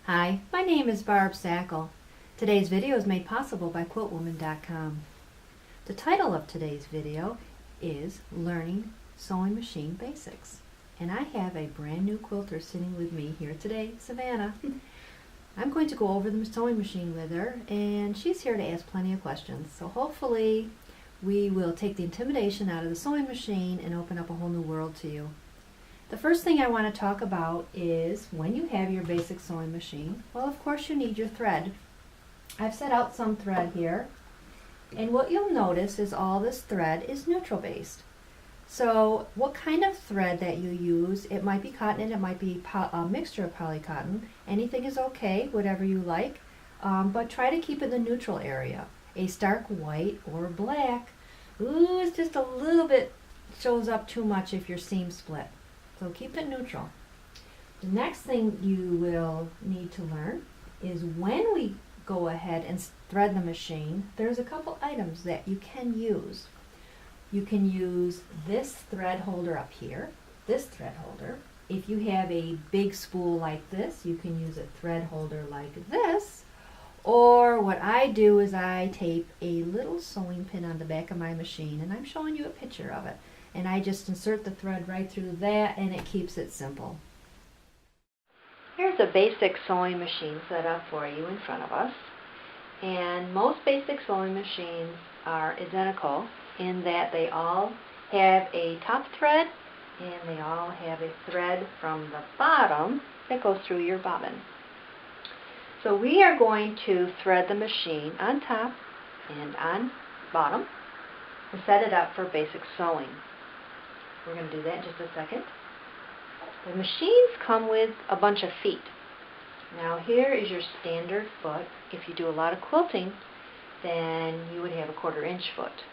Hi, my name is Barb Sackle. Today's video is made possible by QuiltWoman.com. The title of today's video is Learning Sewing Machine Basics. And I have a brand new quilter sitting with me here today, Savannah. I'm going to go over the sewing machine with her, and she's here to ask plenty of questions. So hopefully we will take the intimidation out of the sewing machine and open up a whole new world to you. The first thing I want to talk about is when you have your basic sewing machine, well, of course you need your thread. I've set out some thread here, and what you'll notice is all this thread is neutral based. So what kind of thread that you use, it might be cotton and it might be a mixture of polycotton. Anything is okay, whatever you like, but try to keep it in the neutral area. A stark white or black, ooh, it's just a little bit, shows up too much if your seam split. So keep it neutral. The next thing you will need to learn is when we go ahead and thread the machine, there's a couple items that you can use. You can use this thread holder up here, this thread holder. If you have a big spool like this, you can use a thread holder like this. Or what I do is I tape a little sewing pin on the back of my machine, and I'm showing you a picture of it. And I just insert the thread right through that, and it keeps it simple. Here's a basic sewing machine set up for you in front of us. And most basic sewing machines are identical in that they all have a top thread and they all have a thread from the bottom that goes through your bobbin. So we are going to thread the machine on top and on bottom and set it up for basic sewing. We're going to do that in just a second. The machines come with a bunch of feet. Now here is your standard foot. If you do a lot of quilting, then you would have a 1/4 inch foot.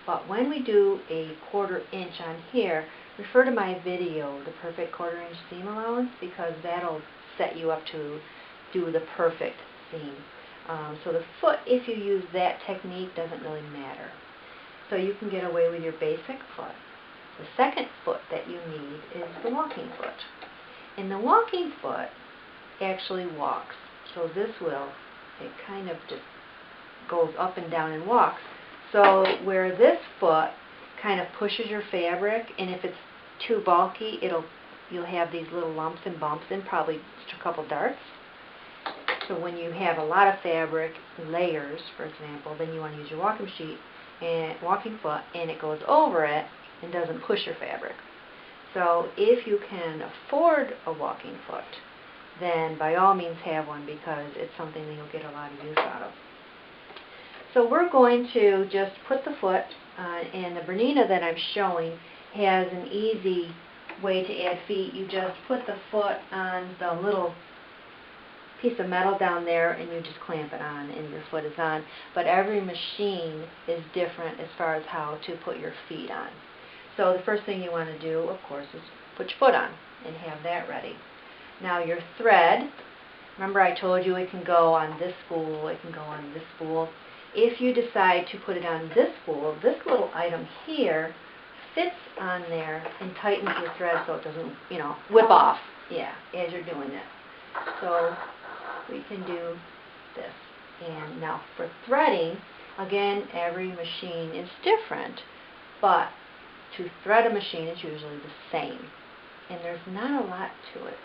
But when we do a 1/4 inch on here, refer to my video, the perfect 1/4 inch seam allowance, because that'll set you up to do the perfect seam. So the foot, if you use that technique, doesn't really matter. So you can get away with your basic foot. The second foot that you need is the walking foot. And the walking foot actually walks. So this will, it kind of just goes up and down and walks. So where this foot kind of pushes your fabric, and if it's too bulky, you'll have these little lumps and bumps and probably just a couple darts. So when you have a lot of fabric, layers, for example, then you want to use your walking sheet and walking foot, and it goes over it and doesn't push your fabric. So if you can afford a walking foot, then by all means have one, because it's something that you'll get a lot of use out of. So we're going to just put the foot, and the Bernina that I'm showing has an easy way to add feet. You just put the foot on the little piece of metal down there and you just clamp it on and your foot is on. But every machine is different as far as how to put your feet on. So the first thing you want to do, of course, is put your foot on and have that ready. Now your thread, remember I told you it can go on this spool, it can go on this spool. If you decide to put it on this spool, this little item here fits on there and tightens the thread so it doesn't, whip off, as you're doing it. So we can do this. And now for threading, again, every machine is different, but to thread a machine is usually the same, and there's not a lot to it.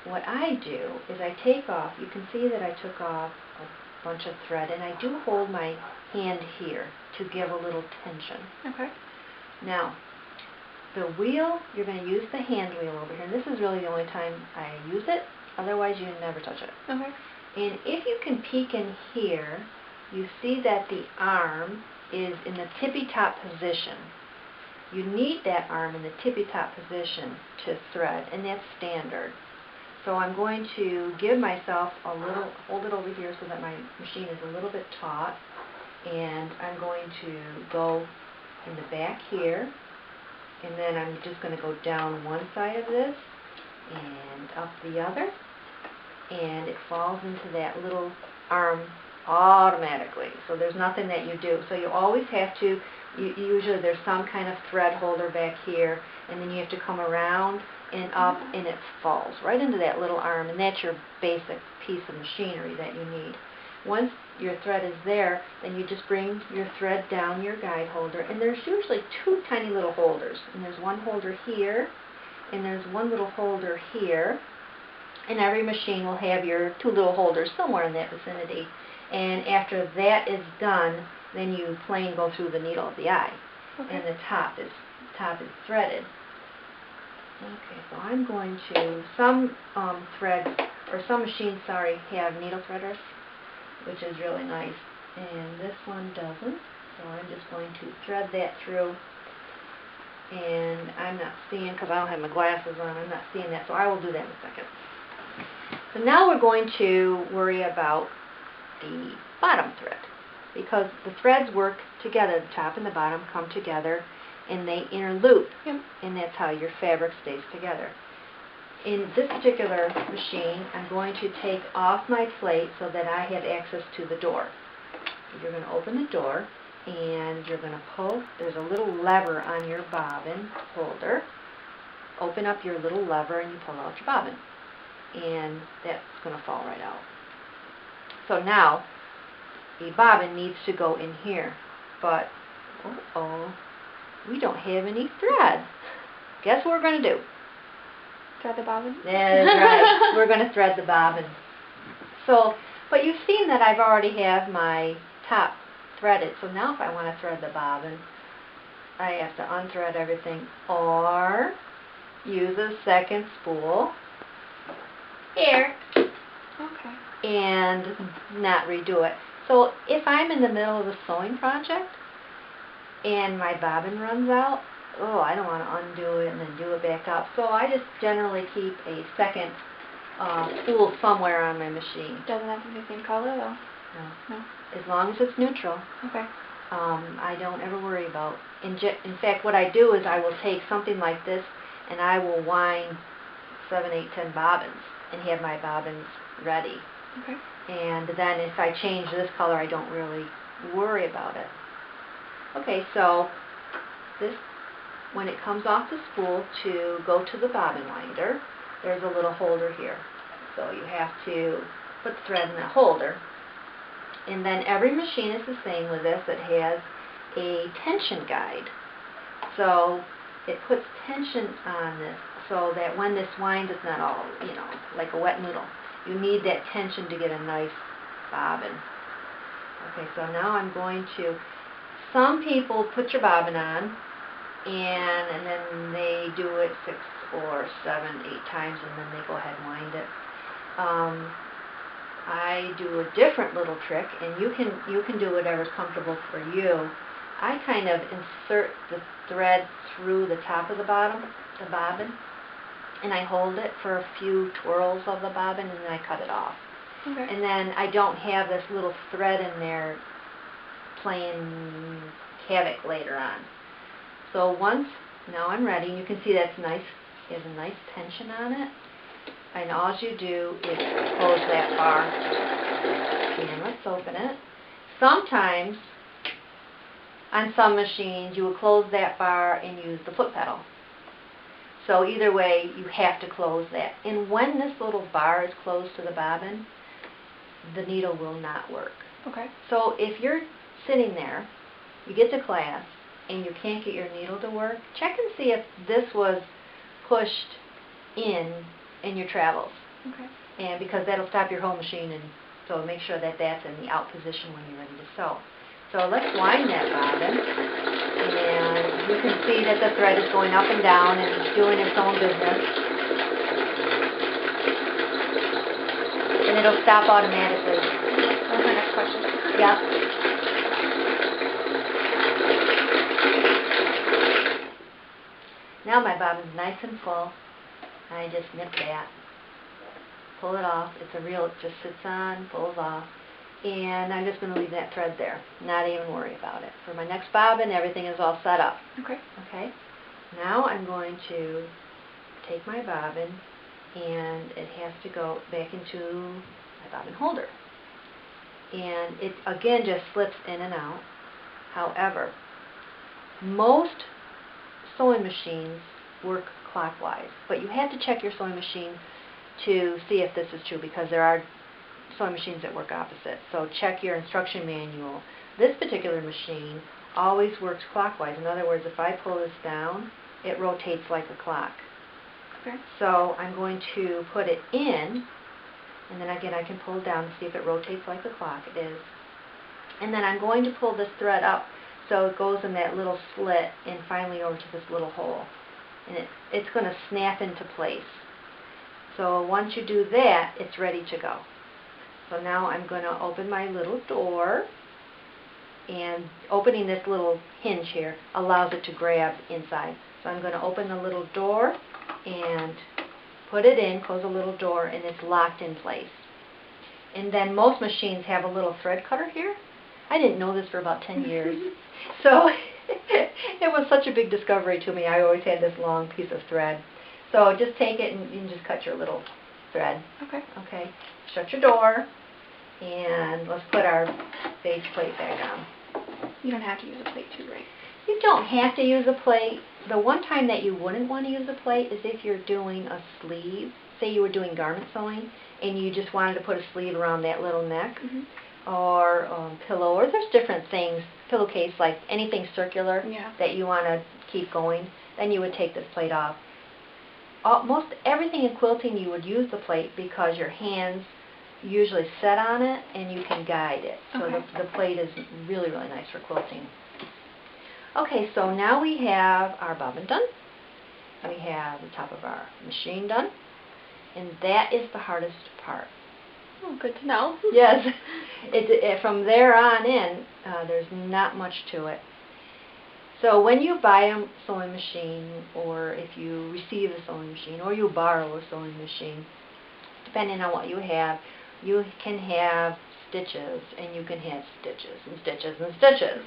What I do is I take off, you can see that I took off a bunch of thread, and I do hold my hand here to give a little tension. Okay. Now, the wheel, you're going to use the hand wheel over here, and this is really the only time I use it, otherwise you never touch it. Okay. And if you can peek in here, you see that the arm is in the tippy-top position. You need that arm in the tippy-top position to thread, and that's standard. So I'm going to give myself a little, hold it over here so that my machine is a little bit taut, and I'm going to go in the back here, and then I'm just going to go down one side of this and up the other, and it falls into that little arm automatically. So there's nothing that you do. So you always have to, usually there's some kind of thread holder back here, and then you have to come around and up, and it falls right into that little arm, and that's your basic piece of machinery that you need. Once your thread is there, then you just bring your thread down your guide holder, and there's usually two tiny little holders, and there's one holder here, and there's one little holder here, and every machine will have your two little holders somewhere in that vicinity. And after that is done, then you plain go through the needle of the eye, and the top is threaded. Okay, so I'm going to, some threads, or some machines, sorry, have needle threaders, which is really nice, and this one doesn't, so I'm just going to thread that through, and I'm not seeing, because I don't have my glasses on, I'm not seeing that, so I will do that in a second. So now we're going to worry about the bottom thread, because the threads work together, the top and the bottom come together, and they interloop, and that's how your fabric stays together. In this particular machine, I'm going to take off my plate so that I have access to the door. You're going to open the door, and you're going to pull, there's a little lever on your bobbin holder. Open up your little lever and you pull out your bobbin, and that's going to fall right out. So now, the bobbin needs to go in here, but, we don't have any thread. Guess what we're going to do? Thread the bobbin? That is right. We're going to thread the bobbin. So, but you've seen that I've already have my top threaded. So now if I want to thread the bobbin, I have to unthread everything or use a second spool here. Okay. And not redo it. So if I'm in the middle of a sewing project and my bobbin runs out, I don't want to undo it and then do it back up. So I just generally keep a second spool somewhere on my machine. Doesn't have to be the same color though? No. As long as it's neutral. Okay. I don't ever worry about. In fact, what I do is I will take something like this and I will wind 7, 8, 10 bobbins and have my bobbins ready. Okay. And then if I change this color, I don't really worry about it. Okay, so this, when it comes off the spool to go to the bobbin winder, there's a little holder here. So you have to put the thread in that holder. And then every machine is the same with this. It has a tension guide. So it puts tension on this so that when this winds, it's not all, like a wet noodle. You need that tension to get a nice bobbin. Okay, so now I'm going to, some people put your bobbin on and then they do it 6 or 7, 8 times and then they go ahead and wind it. I do a different little trick, and you can do whatever's comfortable for you. I kind of insert the thread through the top of the bobbin, and I hold it for a few twirls of the bobbin, and then I cut it off. Okay. And then I don't have this little thread in there playing havoc later on. So now I'm ready, and you can see that's nice. There's a nice tension on it. And all you do is close that bar. And let's open it. Sometimes, on some machines, you will close that bar and use the foot pedal. So either way, you have to close that. And when this little bar is closed to the bobbin, the needle will not work. Okay. So if you're sitting there, you get to class, and you can't get your needle to work, check and see if this was pushed in your travels. Okay. And because that'll stop your whole machine, and so make sure that that's in the out position when you're ready to sew. So let's wind that bobbin, and you can see that the thread is going up and down and it's doing its own business. And it'll stop automatically. That was my next question. Yeah. Now my bobbin's nice and full. I just nip that, pull it off. It's a reel, it just sits on, pulls off, and I'm just going to leave that thread there, not even worry about it. For my next bobbin, everything is all set up. Okay. Okay. Now I'm going to take my bobbin, and it has to go back into my bobbin holder. And it again just slips in and out. However, most sewing machines work clockwise. But you have to check your sewing machine to see if this is true, because there are sewing machines that work opposite. So check your instruction manual. This particular machine always works clockwise. In other words, if I pull this down, it rotates like a clock. Okay. So I'm going to put it in, and then again I can pull it down to see if it rotates like a clock. It is. And then I'm going to pull this thread up so it goes in that little slit and finally over to this little hole. And it's going to snap into place. So once you do that, it's ready to go. So now I'm going to open my little door, and opening this little hinge here allows it to grab inside. So I'm going to open the little door and put it in, close the little door, and it's locked in place. And then most machines have a little thread cutter here. I didn't know this for about 10 years. So it was such a big discovery to me. I always had this long piece of thread. So just take it and you can just cut your little thread. Okay. Okay. Shut your door, and let's put our base plate back on. You don't have to use a plate too, right? You don't have to use a plate. The one time that you wouldn't want to use a plate is if you're doing a sleeve. Say you were doing garment sewing and you just wanted to put a sleeve around that little neck, or pillow, or there's different things, pillowcase, like anything circular that you want to keep going, then you would take this plate off. Most everything in quilting you would use the plate because your hands usually set on it and you can guide it. So the plate is really, really nice for quilting. Okay, so now we have our bobbin done. We have the top of our machine done. And that is the hardest part. Oh, good to know. Yes. From there on in, there's not much to it. So when you buy a sewing machine, or if you receive a sewing machine, or you borrow a sewing machine, depending on what you can have stitches, and you can have stitches and stitches and stitches.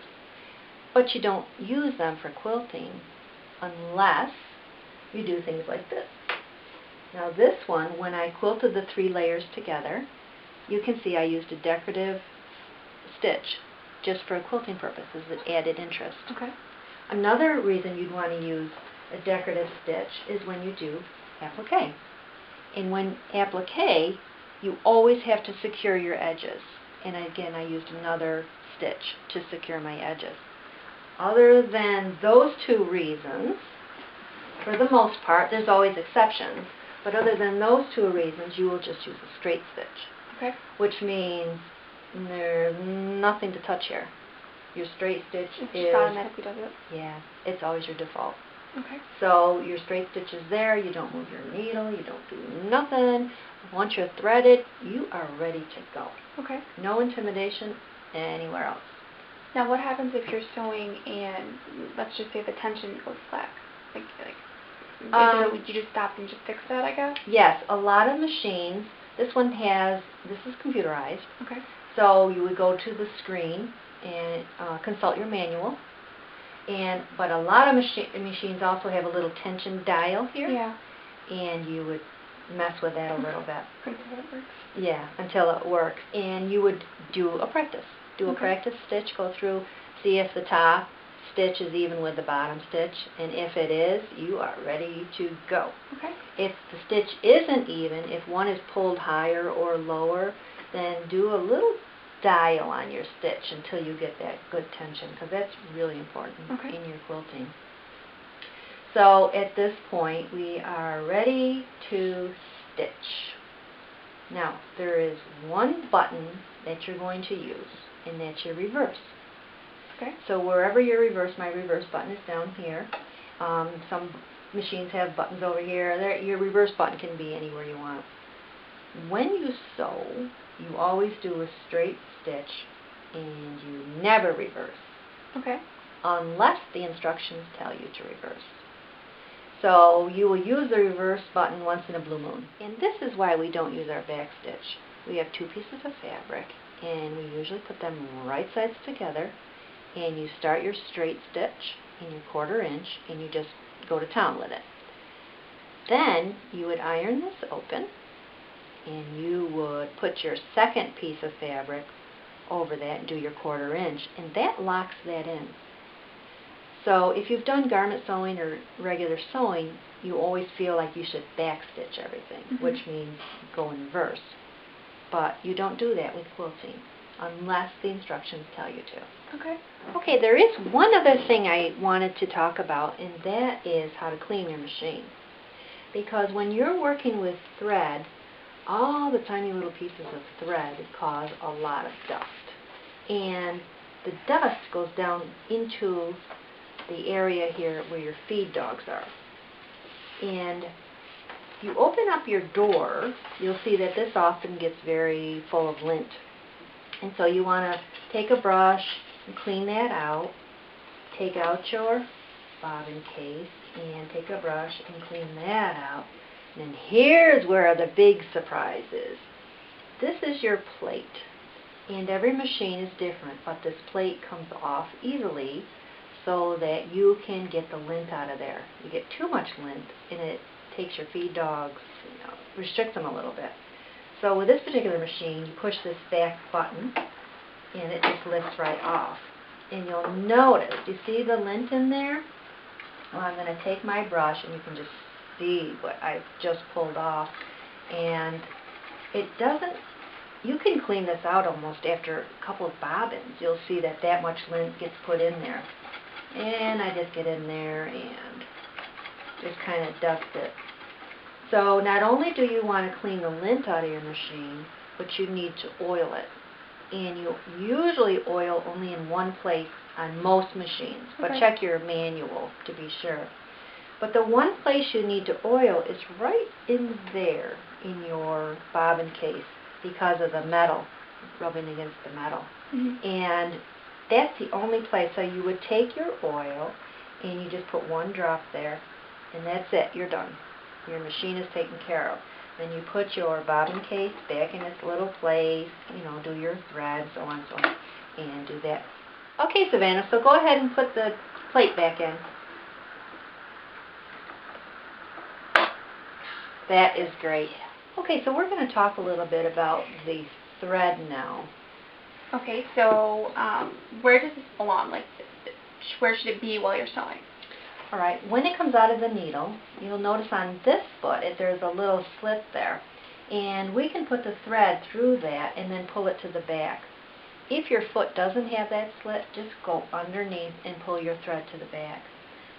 But you don't use them for quilting unless you do things like this. Now this one, when I quilted the 3 layers together, you can see I used a decorative stitch just for quilting purposes. It added interest. Okay. Another reason you'd want to use a decorative stitch is when you do applique. And when applique, you always have to secure your edges. And again, I used another stitch to secure my edges. Other than those 2 reasons, for the most part, there's always exceptions, but other than those 2 reasons, you will just use a straight stitch. Okay. Which means there's nothing to touch here. Your straight stitch just automatically does it? Yeah, it's always your default. Okay. So your straight stitch is there, you don't move your needle, you don't do nothing. Once you're threaded, you are ready to go. Okay. No intimidation anywhere else. Now what happens if you're sewing and, let's just say, the tension goes slack? Would you just stop and just fix that, I guess? Yes, a lot of machines, this is computerized. Okay. So you would go to the screen and consult your manual. But a lot of machines also have a little tension dial here. Yeah. And you would mess with that a little bit. Until it works. Yeah, until it works. And you would do a practice. Do a practice stitch, go through, see if the top stitch is even with the bottom stitch, and if it is, you are ready to go. Okay. If the stitch isn't even, if one is pulled higher or lower, then do a little dial on your stitch until you get that good tension, because that's really important in your quilting. So at this point, we are ready to stitch. Now, there is one button that you're going to use, and that's your reverse. Okay. So wherever your reverse, my reverse button is down here. Some machines have buttons over here. Your reverse button can be anywhere you want. When you sew, you always do a straight stitch, and you never reverse. Okay. Unless the instructions tell you to reverse. So you will use the reverse button once in a blue moon. And this is why we don't use our back stitch. We have 2 pieces of fabric, and we usually put them right sides together, and you start your straight stitch in your 1/4 inch, and you just go to town with it. Then you would iron this open, and you would put your second piece of fabric over that and do your 1/4 inch, and that locks that in. So if you've done garment sewing or regular sewing, you always feel like you should backstitch everything, which means go in reverse. But you don't do that with quilting unless the instructions tell you to. Okay. Okay, there is one other thing I wanted to talk about, and that is how to clean your machine. Because when you're working with thread, all the tiny little pieces of thread cause a lot of dust. And the dust goes down into the area here where your feed dogs are. And if you open up your door, you'll see that this often gets very full of lint. And so you want to take a brush and clean that out. Take out your bobbin case and take a brush and clean that out. And then here's where the big surprise is. This is your plate. And every machine is different, but this plate comes off easily so that you can get the lint out of there. You get too much lint and it takes your feed dogs, restricts them a little bit. So with this particular machine, you push this back button and it just lifts right off. And you'll notice, you see the lint in there? Well, I'm going to take my brush and you can just see what I've just pulled off. And it doesn't, you can clean this out almost after a couple of bobbins. You'll see that that much lint gets put in there. And I just get in there and just kind of dust it. So not only do you want to clean the lint out of your machine, but you need to oil it. And you usually oil only in one place on most machines, but check your manual to be sure. But the one place you need to oil is right in there in your bobbin case because of the metal, rubbing against the metal. And that's the only place. So you would take your oil and you just put one drop there, and that's it, you're done. Your machine is taken care of. Then you put your bobbin case back in its little place, do your thread, so on and so on, and do that. Okay, Savannah, so go ahead and put the plate back in. That is great. Okay, so we're going to talk a little bit about the thread now. Okay, so where does this belong? Like, where should it be while you're sewing? All right, when it comes out of the needle, you'll notice on this foot there's a little slit there. And we can put the thread through that and then pull it to the back. If your foot doesn't have that slit, just go underneath and pull your thread to the back.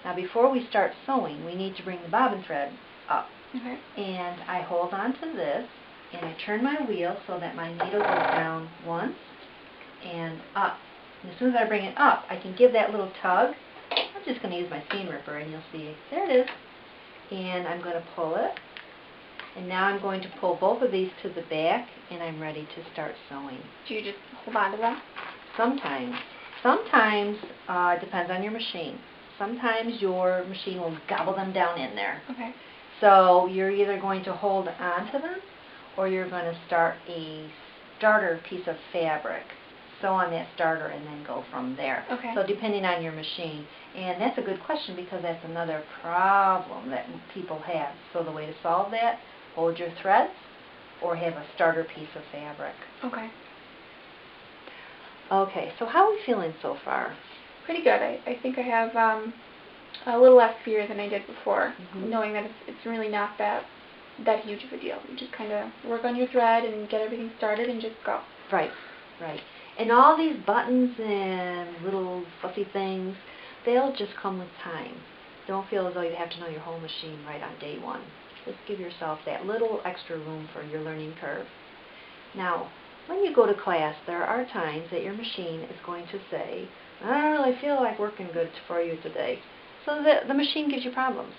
Now before we start sewing, we need to bring the bobbin thread up. And I hold on to this and I turn my wheel so that my needle goes down once and up. And as soon as I bring it up, I can give that little tug. I'm just going to use my seam ripper and you'll see, there it is. And I'm going to pull it. And now I'm going to pull both of these to the back and I'm ready to start sewing. Do you just hold on to them? Sometimes. Sometimes, it depends on your machine. Sometimes your machine will gobble them down in there. Okay. So you're either going to hold on to them or you're going to start a starter piece of fabric. Sew on that starter and then go from there. Okay. So depending on your machine. And that's a good question because that's another problem that people have. So the way to solve that, hold your threads or have a starter piece of fabric. Okay. Okay, so how are we feeling so far? Pretty good. I think I have a little less fear than I did before, knowing that it's really not that huge of a deal. You just kind of work on your thread and get everything started and just go. Right, right. And all these buttons and little fussy things, they'll just come with time. Don't feel as though you have to know your whole machine right on day one. Just give yourself that little extra room for your learning curve. Now, when you go to class, there are times that your machine is going to say, I don't really feel like working good for you today. So the machine gives you problems.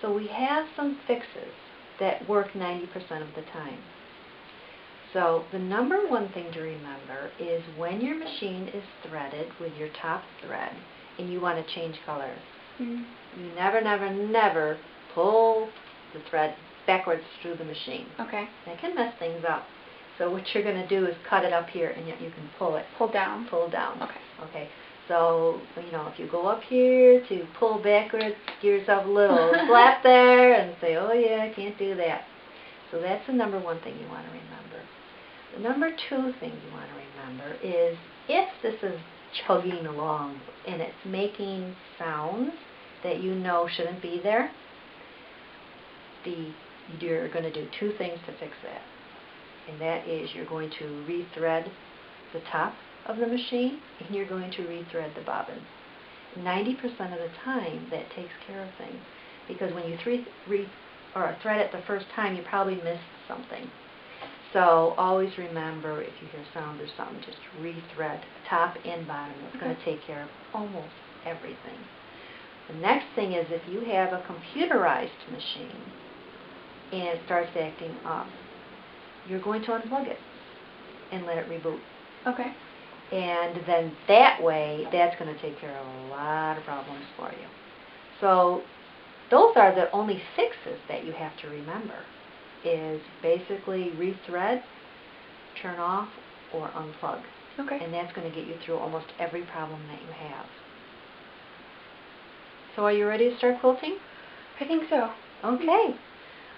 So we have some fixes that work 90% of the time. So the number one thing to remember is when your machine is threaded with your top thread and you want to change colors, you never, never, never pull the thread backwards through the machine. Okay. That can mess things up. So what you're going to do is cut it up here and you can pull it. Pull down. Pull down. Okay. Okay. So, if you go up here to pull backwards, give yourself a little slap there and say, oh yeah, I can't do that. So that's the number one thing you want to remember. The number two thing you want to remember is if this is chugging along and it's making sounds that you know shouldn't be there, you're going to do two things to fix that. And that is you're going to rethread the top of the machine and you're going to rethread the bobbin. 90% of the time that takes care of things, because when you thread it the first time, you probably missed something. So always remember, if you hear sound or something, just rethread top and bottom. It's going to take care of almost everything. The next thing is if you have a computerized machine and it starts acting up, you're going to unplug it and let it reboot. Okay. And then that way, that's going to take care of a lot of problems for you. So those are the only fixes that you have to remember, is basically rethread, turn off, or unplug. Okay. And that's going to get you through almost every problem that you have. So are you ready to start quilting? I think so. Okay.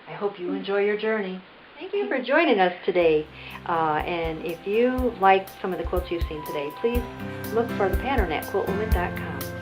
I hope you enjoy your journey. Thank you for joining us today. And if you like some of the quilts you've seen today, please look for the pattern at quiltwoman.com.